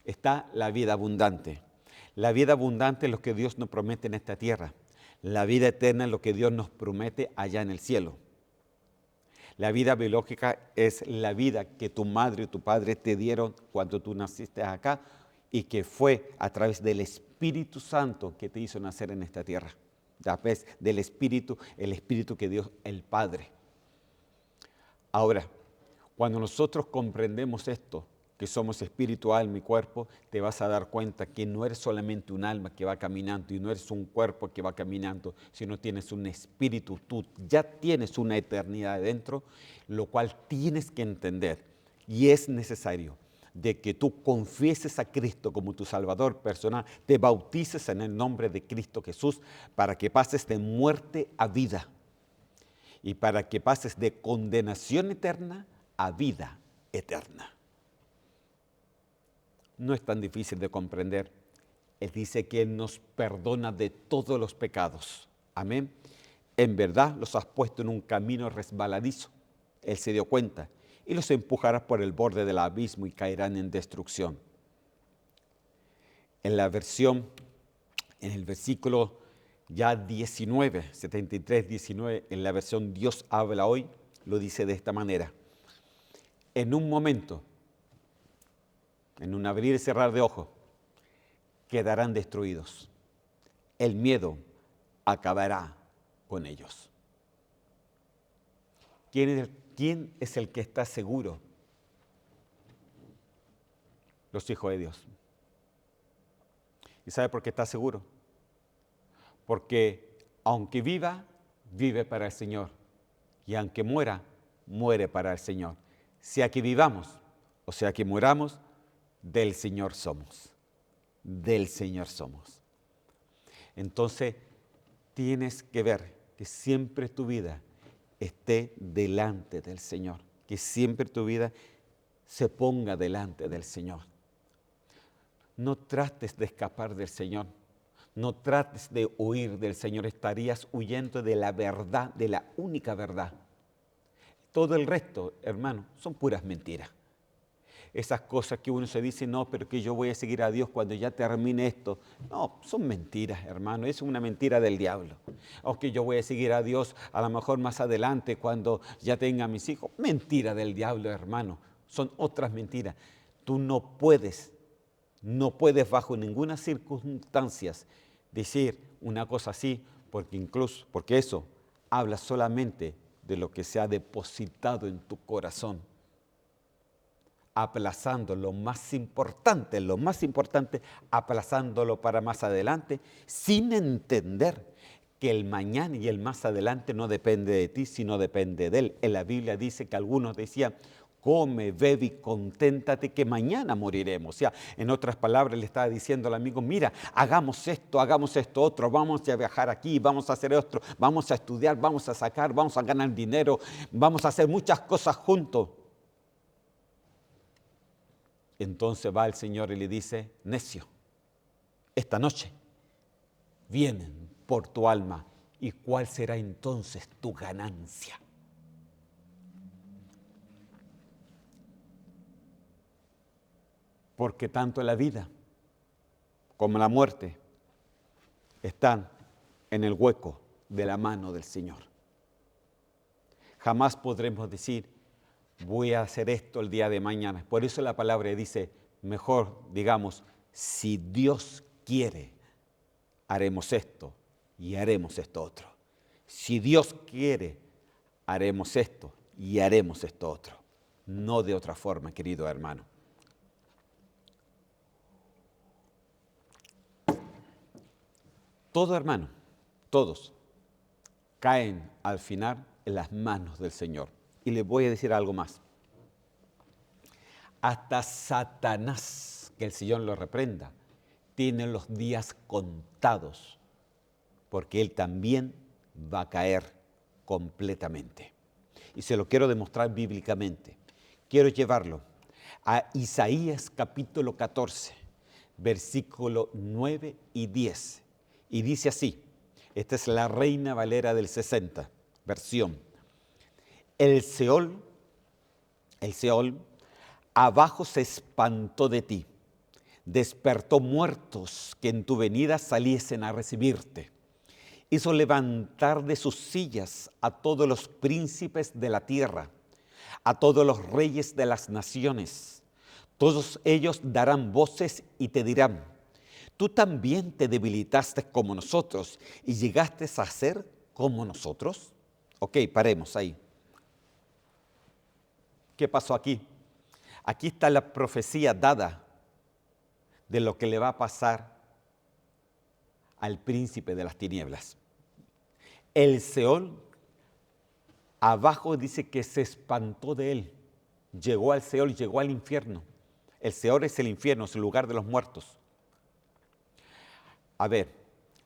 está la vida abundante. La vida abundante es lo que Dios nos promete en esta tierra. La vida eterna es lo que Dios nos promete allá en el cielo. La vida biológica es la vida que tu madre y tu padre te dieron cuando tú naciste acá y que fue a través del Espíritu Santo que te hizo nacer en esta tierra. A través del Espíritu, el Espíritu que dio el Padre. Ahora, cuando nosotros comprendemos esto, que somos espíritu, alma y cuerpo, te vas a dar cuenta que no eres solamente un alma que va caminando y no eres un cuerpo que va caminando, sino tienes un espíritu, tú ya tienes una eternidad dentro, lo cual tienes que entender y es necesario de que tú confieses a Cristo como tu Salvador personal, te bautices en el nombre de Cristo Jesús para que pases de muerte a vida y para que pases de condenación eterna a vida eterna. No es tan difícil de comprender. Él dice que Él nos perdona de todos los pecados. Amén. En verdad los has puesto en un camino resbaladizo. Él se dio cuenta y los empujarás por el borde del abismo y caerán en destrucción. En la versión, en el versículo ya 19, 73, 19, en la versión Dios habla hoy, lo dice de esta manera. En un momento, en un abrir y cerrar de ojos, quedarán destruidos. El miedo acabará con ellos. ¿Quién es el que está seguro? Los hijos de Dios. ¿Y sabe por qué está seguro? Porque aunque viva, vive para el Señor. Y aunque muera, muere para el Señor. Sea que vivamos o sea que muramos, del Señor somos. Del Señor somos. Entonces, tienes que ver que siempre tu vida esté delante del Señor. Que siempre tu vida se ponga delante del Señor. No trates de escapar del Señor. No trates de huir del Señor. Estarías huyendo de la verdad, de la única verdad. Todo el resto, hermano, son puras mentiras. Esas cosas que uno se dice, no, pero que yo voy a seguir a Dios cuando ya termine esto. No, son mentiras, hermano, es una mentira del diablo. O que yo voy a seguir a Dios a lo mejor más adelante cuando ya tenga mis hijos. Mentira del diablo, hermano, son otras mentiras. Tú no puedes bajo ninguna circunstancia decir una cosa así, porque eso habla solamente de lo que se ha depositado en tu corazón. Aplazando lo más importante, aplazándolo para más adelante, sin entender que el mañana y el más adelante no depende de ti, sino depende de Él. En la Biblia dice que algunos decían, come, bebe y conténtate que mañana moriremos. O sea, en otras palabras le estaba diciendo al amigo, mira, hagamos esto otro, vamos a viajar aquí, vamos a hacer esto, vamos a estudiar, vamos a sacar, vamos a ganar dinero, vamos a hacer muchas cosas juntos. Entonces va el Señor y le dice, necio, esta noche vienen por tu alma ¿Y cuál será entonces tu ganancia? Porque tanto la vida como la muerte están en el hueco de la mano del Señor. Jamás podremos decir, voy a hacer esto el día de mañana. Por eso la palabra dice, mejor digamos, si Dios quiere, haremos esto y haremos esto otro. Si Dios quiere, haremos esto y haremos esto otro. No de otra forma, querido hermano. Todo hermano, todos caen al final en las manos del Señor. Y les voy a decir algo más. Hasta Satanás, que el Señor lo reprenda, tiene los días contados, porque él también va a caer completamente. Y se lo quiero demostrar bíblicamente. Quiero llevarlo a Isaías capítulo 14, versículo 9 y 10. Y dice así, esta es la Reina Valera del 60, versión. El Seol, abajo se espantó de ti, despertó muertos que en tu venida saliesen a recibirte. Hizo levantar de sus sillas a todos los príncipes de la tierra, a todos los reyes de las naciones. Todos ellos darán voces y te dirán, tú también te debilitaste como nosotros y llegaste a ser como nosotros. Ok, paremos ahí. ¿Qué pasó aquí? Aquí está la profecía dada de lo que le va a pasar al príncipe de las tinieblas. El Seol, abajo dice que se espantó de él. Llegó al Seol, llegó al infierno. El Seol es el infierno, es el lugar de los muertos. A ver,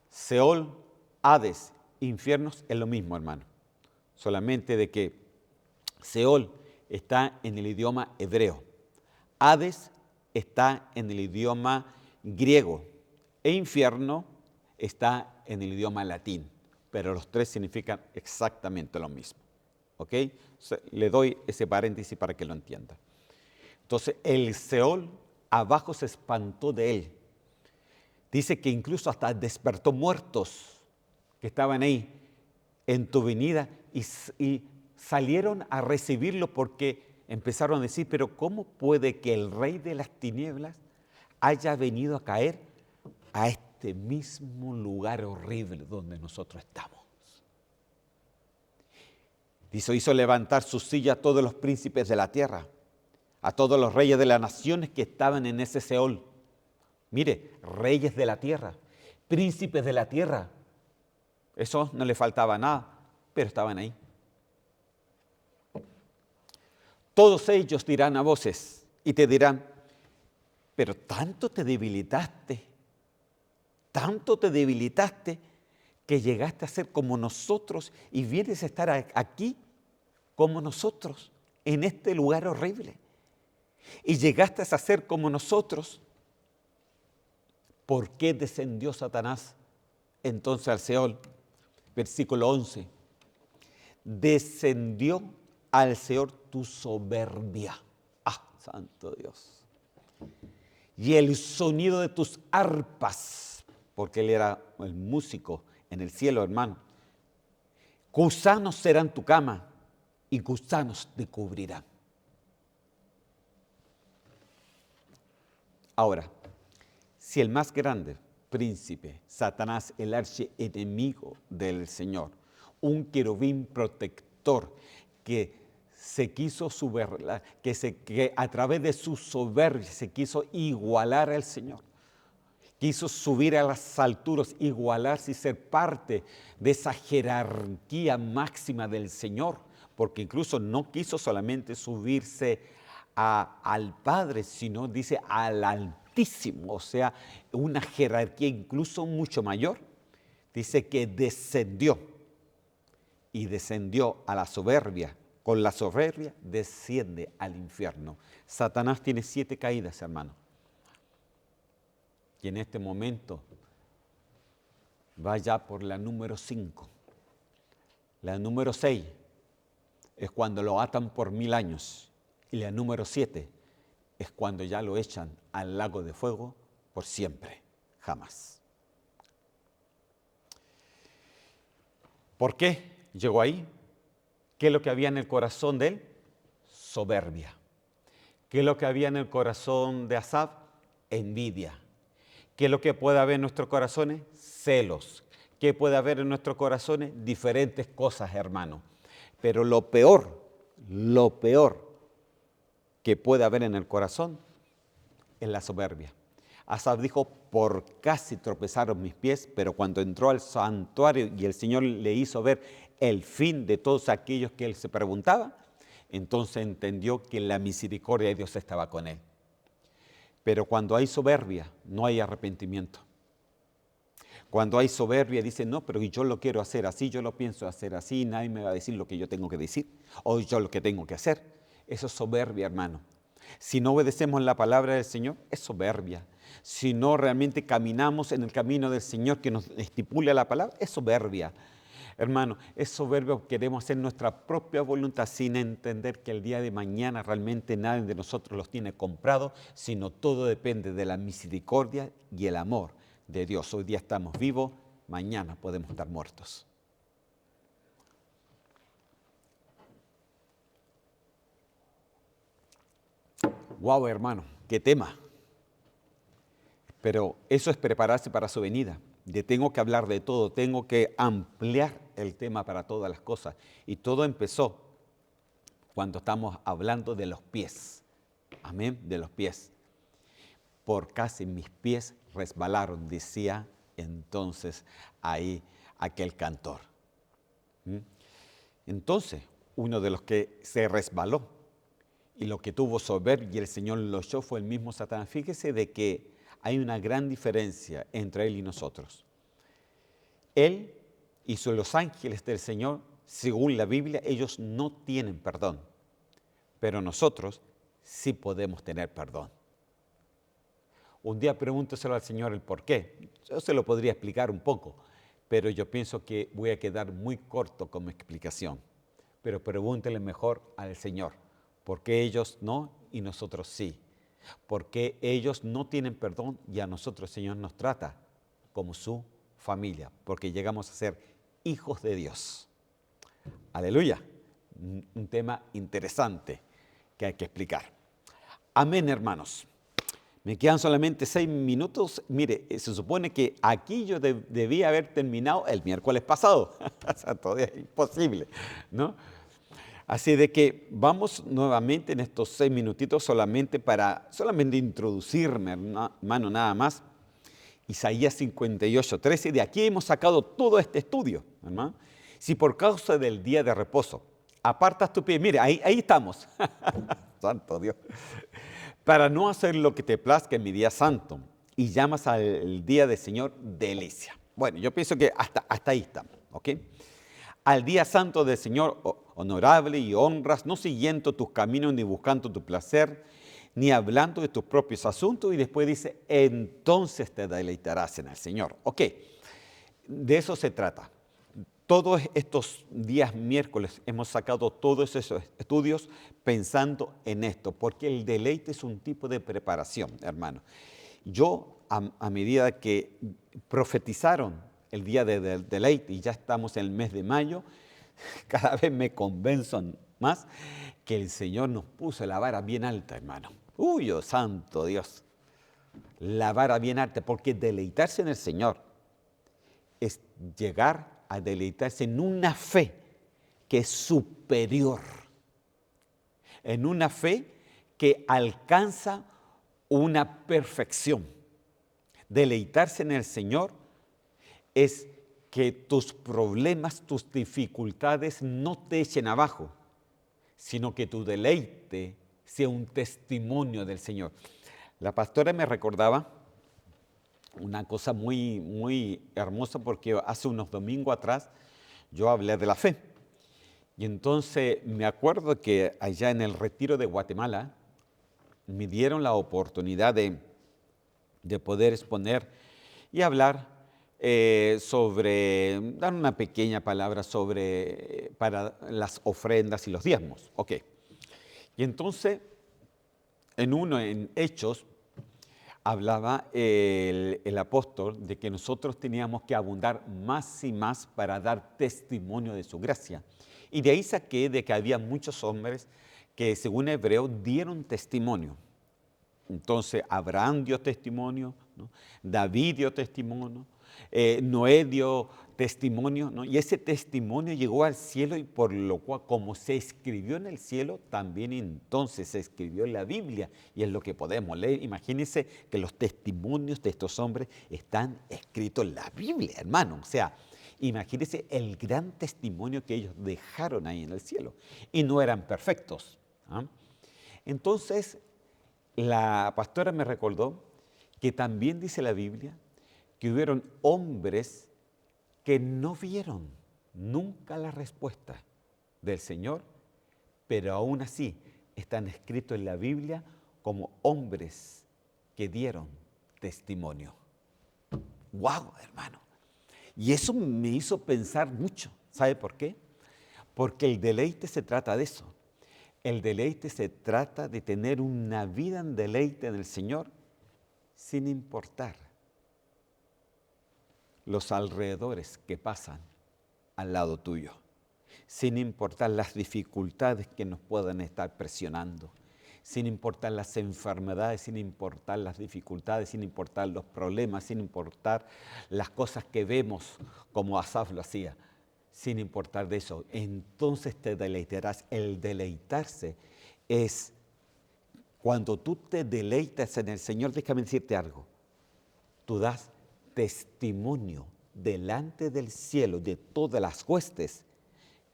Seol, Hades, infiernos es lo mismo, hermano. Solamente de que Seol está en el idioma hebreo. Hades está en el idioma griego. E infierno está en el idioma latín. Pero los tres significan exactamente lo mismo. ¿Ok? Le doy ese paréntesis para que lo entienda. Entonces, el Seol abajo se espantó de él. Dice que incluso hasta despertó muertos que estaban ahí en tu venida y salieron a recibirlo porque empezaron a decir, pero ¿cómo puede que el rey de las tinieblas haya venido a caer a este mismo lugar horrible donde nosotros estamos? Dice, hizo levantar su silla a todos los príncipes de la tierra, a todos los reyes de las naciones que estaban en ese Seol. Mire, reyes de la tierra, príncipes de la tierra. Eso no le faltaba nada, pero estaban ahí. Todos ellos dirán a voces y te dirán, pero tanto te debilitaste que llegaste a ser como nosotros y vienes a estar aquí como nosotros, en este lugar horrible. Y llegaste a ser como nosotros. ¿Por qué descendió Satanás entonces al Seol? Versículo 11. Descendió al Seol tu soberbia. ¡Ah, santo Dios! Y el sonido de tus arpas, porque él era el músico en el cielo, hermano. Gusanos serán tu cama y gusanos te cubrirán. Ahora, si el más grande príncipe, Satanás, el archienemigo del Señor, un querubín protector que se quiso que a través de su soberbia se quiso igualar al Señor, quiso subir a las alturas, igualarse y ser parte de esa jerarquía máxima del Señor, porque incluso no quiso solamente subirse al Padre, sino dice al Altísimo, o sea, una jerarquía incluso mucho mayor. Dice que descendió y descendió a la soberbia. Con la soberbia desciende al infierno. Satanás tiene 7 caídas, hermano. Y en este momento va ya por la número 5. La número 6 es cuando lo atan por 1000 años. Y la número 7 es cuando ya lo echan al lago de fuego por siempre, jamás. ¿Por qué llegó ahí? ¿Qué es lo que había en el corazón de él? Soberbia. ¿Qué es lo que había en el corazón de Asaf? Envidia. ¿Qué es lo que puede haber en nuestros corazones? Celos. ¿Qué puede haber en nuestros corazones? Diferentes cosas, hermano. Pero lo peor que puede haber en el corazón es la soberbia. Asaf dijo, por casi tropezaron mis pies, pero cuando entró al santuario y el Señor le hizo ver el fin de todos aquellos que él se preguntaba, entonces entendió que la misericordia de Dios estaba con él. Pero cuando hay soberbia, no hay arrepentimiento. Cuando hay soberbia, dicen, no, pero yo lo quiero hacer así, yo lo pienso hacer así, nadie me va a decir lo que yo tengo que decir, o yo lo que tengo que hacer. Eso es soberbia, hermano. Si no obedecemos la palabra del Señor, es soberbia. Si no realmente caminamos en el camino del Señor que nos estipula la palabra, es soberbia. Hermano, es soberbia porque queremos hacer nuestra propia voluntad sin entender que el día de mañana realmente nadie de nosotros los tiene comprados, sino todo depende de la misericordia y el amor de Dios. Hoy día estamos vivos, mañana podemos estar muertos. Wow, hermano, qué tema. Pero eso es prepararse para su venida. Tengo que hablar de todo, tengo que ampliar el tema para todas las cosas. Y todo empezó cuando estamos hablando de los pies. Amén, de los pies. Por casi mis pies resbalaron, decía entonces ahí aquel cantor. Entonces, uno de los que se resbaló y lo que tuvo soberbia y el Señor lo echó fue el mismo Satanás. Fíjese de que hay una gran diferencia entre él y nosotros. Él y los ángeles del Señor, según la Biblia, ellos no tienen perdón, pero nosotros sí podemos tener perdón. Un día pregúnteselo al Señor el por qué. Yo se lo podría explicar un poco, pero yo pienso que voy a quedar muy corto con mi explicación. Pero pregúntele mejor al Señor, ¿por qué ellos no y nosotros sí? ¿Por qué ellos no tienen perdón y a nosotros el Señor nos trata como su familia? Porque llegamos a ser hijos de Dios. Aleluya. Un tema interesante que hay que explicar. Amén, hermanos. Me quedan solamente 6 minutos. Mire, se supone que aquí yo debía haber terminado el miércoles pasado. O sea, todavía es imposible, ¿no? Así de que vamos nuevamente en estos 6 minutitos solamente introducirme, hermano, nada más. Isaías 58:13. De aquí hemos sacado todo este estudio, hermano. Si por causa del día de reposo apartas tu pie, mire, ahí estamos. Santo Dios. Para no hacer lo que te plazca en mi día santo y llamas al día del Señor delicia. Bueno, yo pienso que hasta ahí estamos, ¿ok? Al día santo del Señor honorable y honras, no siguiendo tus caminos ni buscando tu placer, ni hablando de tus propios asuntos. Y después dice, entonces te deleitarás en el Señor. Ok, de eso se trata. Todos estos días miércoles hemos sacado todos esos estudios pensando en esto, porque el deleite es un tipo de preparación, hermano. Yo, a medida que profetizaron el día del deleite, y ya estamos en el mes de mayo, cada vez me convenzo más que el Señor nos puso la vara bien alta, hermano. ¡Uy, oh, santo Dios! La vara bien alta, porque deleitarse en el Señor es llegar a deleitarse en una fe que es superior, en una fe que alcanza una perfección. Deleitarse en el Señor es que tus problemas, tus dificultades no te echen abajo, sino que tu deleite sea un testimonio del Señor. La pastora me recordaba una cosa muy, muy hermosa, porque hace unos domingos atrás yo hablé de la fe. Y entonces me acuerdo que allá en el retiro de Guatemala me dieron la oportunidad de poder exponer y hablar dar una pequeña palabra para las ofrendas y los diezmos. Ok. Y entonces, en Hechos, hablaba el apóstol de que nosotros teníamos que abundar más y más para dar testimonio de su gracia. Y de ahí saqué de que había muchos hombres que, según Hebreo, dieron testimonio. Entonces, Abraham dio testimonio, ¿no? David dio testimonio, Noé dio testimonio, ¿no? Y ese testimonio llegó al cielo y por lo cual, como se escribió en el cielo, también entonces se escribió en la Biblia y es lo que podemos leer. Imagínense que los testimonios de estos hombres están escritos en la Biblia, hermano. O sea, imagínense el gran testimonio que ellos dejaron ahí en el cielo y no eran perfectos, ¿ah? Entonces, la pastora me recordó que también dice la Biblia que hubieron hombres que no vieron nunca la respuesta del Señor, pero aún así están escritos en la Biblia como hombres que dieron testimonio. ¡Wow, hermano! Y eso me hizo pensar mucho. ¿Sabe por qué? Porque el deleite se trata de eso. El deleite se trata de tener una vida en deleite en el Señor sin importar los alrededores que pasan al lado tuyo, sin importar las dificultades que nos puedan estar presionando, sin importar las enfermedades, sin importar las dificultades, sin importar los problemas, sin importar las cosas que vemos como Asaf lo hacía. Sin importar de eso, entonces te deleitarás. El deleitarse es cuando tú te deleitas en el Señor. Déjame decirte algo, tú das testimonio delante del cielo, de todas las huestes,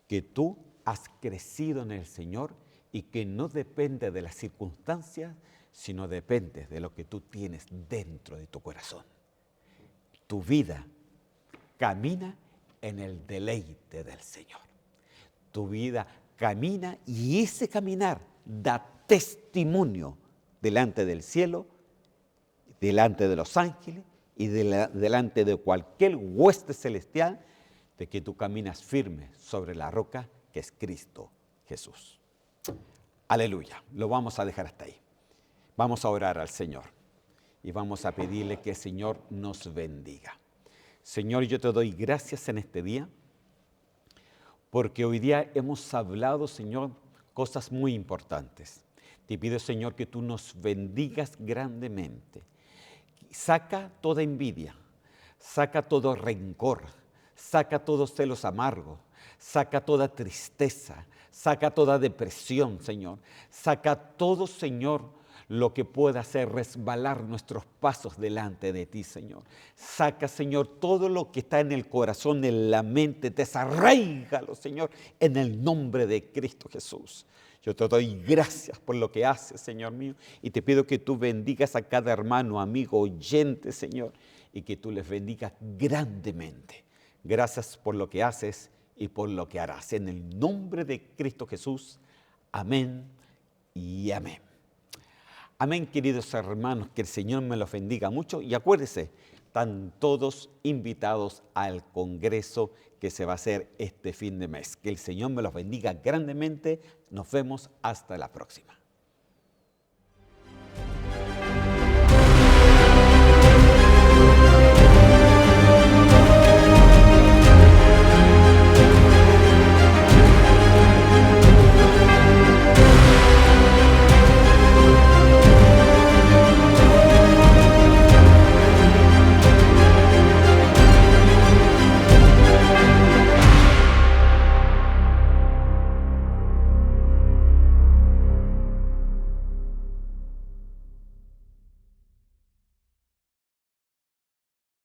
que tú has crecido en el Señor y que no depende de las circunstancias, sino depende de lo que tú tienes dentro de tu corazón. Tu vida camina en el deleite del Señor. Tu vida camina y ese caminar da testimonio delante del cielo, delante de los ángeles y delante de cualquier hueste celestial de que tú caminas firme sobre la roca que es Cristo Jesús. Aleluya. Lo vamos a dejar hasta ahí. Vamos a orar al Señor y vamos a pedirle que el Señor nos bendiga. Señor, yo te doy gracias en este día, porque hoy día hemos hablado, Señor, cosas muy importantes. Te pido, Señor, que tú nos bendigas grandemente. Saca toda envidia, saca todo rencor, saca todos celos amargos, saca toda tristeza, saca toda depresión, Señor. Saca todo, Señor, lo que pueda hacer resbalar nuestros pasos delante de ti, Señor. Saca, Señor, todo lo que está en el corazón, en la mente, desarraígalo, Señor, en el nombre de Cristo Jesús. Yo te doy gracias por lo que haces, Señor mío, y te pido que tú bendigas a cada hermano, amigo, oyente, Señor, y que tú les bendigas grandemente. Gracias por lo que haces y por lo que harás. En el nombre de Cristo Jesús, amén y amén. Amén, queridos hermanos, que el Señor me los bendiga mucho y acuérdense, están todos invitados al congreso que se va a hacer este fin de mes. Que el Señor me los bendiga grandemente. Nos vemos hasta la próxima.